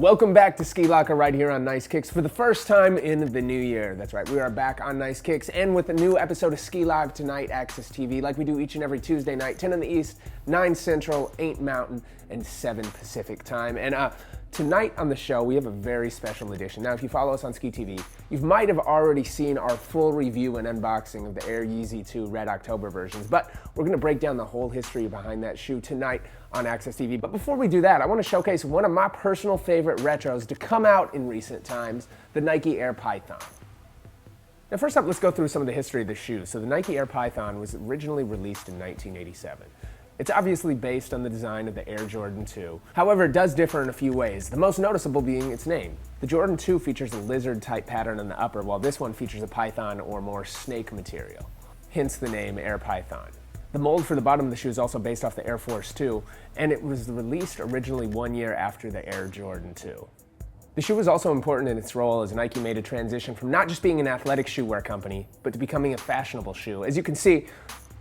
Welcome back to Ski Locker right here on Nice Kicks for the first time in the new year. That's right, we are back on Nice Kicks and with a new episode of Ski Live Tonight Access TV like we do each and every Tuesday night, 10 in the East, 9 Central, 8 Mountain, and 7 Pacific time. And tonight on the show, we have a very special edition. Now, if you follow us on Ski TV, you might have already seen our full review and unboxing of the Air Yeezy 2 Red October versions, but we're gonna break down the whole history behind that shoe tonight on Access TV. But before we do that, I want to showcase one of my personal favorite retros to come out in recent times, the Nike Air Python. Now first up, let's go through some of the history of the shoe. So the Nike Air Python was originally released in 1987. It's obviously based on the design of the Air Jordan 2. However, it does differ in a few ways, the most noticeable being its name. The Jordan 2 features a lizard-type pattern on the upper, while this one features a python or more snake material, hence the name Air Python. The mold for the bottom of the shoe is also based off the Air Force 2, and it was released originally 1 year after the Air Jordan 2. The shoe was also important in its role as Nike made a transition from not just being an athletic shoe wear company, but to becoming a fashionable shoe. As you can see,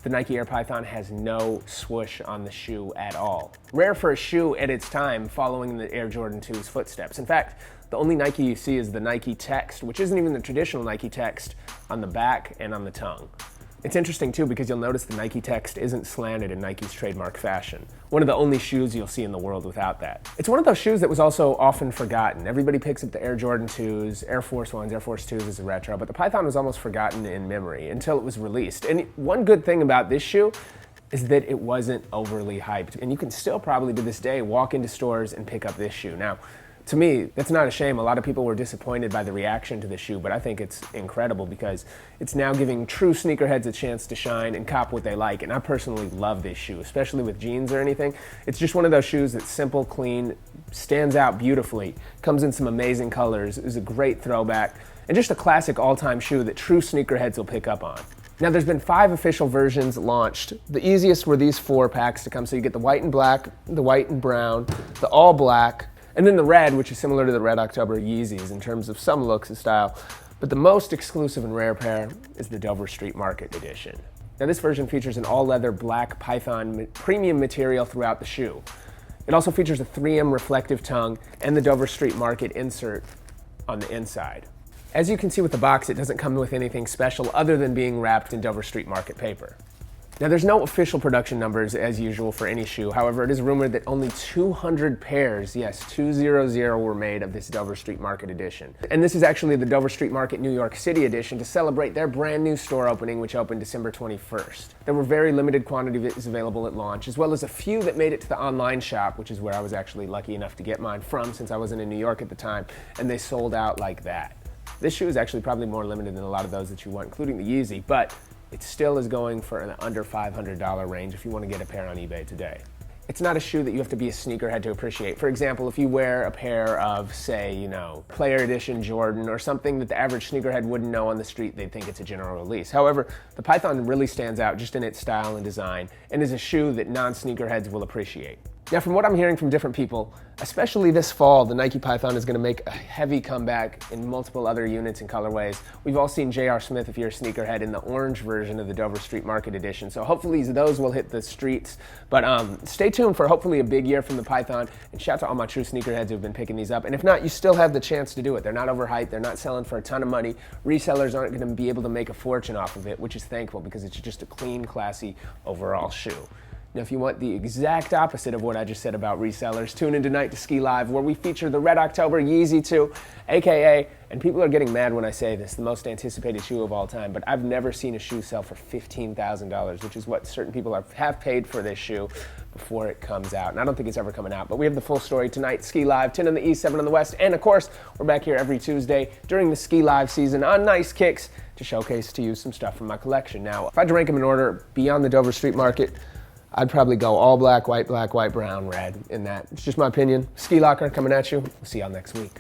the Nike Air Python has no swoosh on the shoe at all. Rare for a shoe at its time following the Air Jordan 2's footsteps. In fact, the only Nike you see is the Nike text, which isn't even the traditional Nike text, on the back and on the tongue. It's interesting too because you'll notice the Nike text isn't slanted in Nike's trademark fashion. One of the only shoes you'll see in the world without that. It's one of those shoes that was also often forgotten. Everybody picks up the Air Jordan 2s, Air Force 1s, Air Force 2s as a retro, but the Python was almost forgotten in memory until it was released. And one good thing about this shoe is that it wasn't overly hyped. And you can still probably to this day walk into stores and pick up this shoe. Now, to me, that's not a shame. A lot of people were disappointed by the reaction to the shoe, but I think it's incredible because it's now giving true sneakerheads a chance to shine and cop what they like. And I personally love this shoe, especially with jeans or anything. It's just one of those shoes that's simple, clean, stands out beautifully, comes in some amazing colors, is a great throwback, and just a classic all-time shoe that true sneakerheads will pick up on. Now, there's been 5 official versions launched. The easiest were these 4 packs to come. So you get the white and black, the white and brown, the all black, and then the red, which is similar to the Red October Yeezys in terms of some looks and style. But the most exclusive and rare pair is the Dover Street Market edition. Now this version features an all-leather black python premium material throughout the shoe. It also features a 3M reflective tongue and the Dover Street Market insert on the inside. As you can see with the box, it doesn't come with anything special other than being wrapped in Dover Street Market paper. Now there's no official production numbers as usual for any shoe. However, it is rumored that only 200 pairs, yes, 200 were made of this Dover Street Market edition. And this is actually the Dover Street Market New York City edition to celebrate their brand new store opening, which opened December 21st. There were very limited quantities available at launch, as well as a few that made it to the online shop, which is where I was actually lucky enough to get mine from since I wasn't in New York at the time, and they sold out like that. This shoe is actually probably more limited than a lot of those that you want, including the Yeezy, but it still is going for an under $500 range if you want to get a pair on eBay today. It's not a shoe that you have to be a sneakerhead to appreciate. For example, if you wear a pair of, say, Player Edition Jordan or something that the average sneakerhead wouldn't know on the street, they'd think it's a general release. However, the Python really stands out just in its style and design and is a shoe that non-sneakerheads will appreciate. Now, from what I'm hearing from different people, especially this fall, the Nike Python is going to make a heavy comeback in multiple other units and colorways. We've all seen J.R. Smith, if you're a sneakerhead, in the orange version of the Dover Street Market edition. So hopefully those will hit the streets. But stay tuned for hopefully a big year from the Python. And shout out to all my true sneakerheads who've been picking these up. And if not, you still have the chance to do it. They're not overhyped. They're not selling for a ton of money. Resellers aren't going to be able to make a fortune off of it, which is thankful because it's just a clean, classy overall shoe. Now, if you want the exact opposite of what I just said about resellers, tune in tonight to Ski Live, where we feature the Red October Yeezy 2, aka, and people are getting mad when I say this, the most anticipated shoe of all time, but I've never seen a shoe sell for $15,000, which is what certain people have paid for this shoe before it comes out. And I don't think it's ever coming out, but we have the full story tonight. Ski Live, 10 on the East, 7 on the West, and of course, we're back here every Tuesday during the Ski Live season on Nice Kicks to showcase to you some stuff from my collection. Now, if I had to rank them in order beyond the Dover Street Market, I'd probably go all black, white, brown, red in that. It's just my opinion. Ski Locker coming at you. We'll see y'all next week.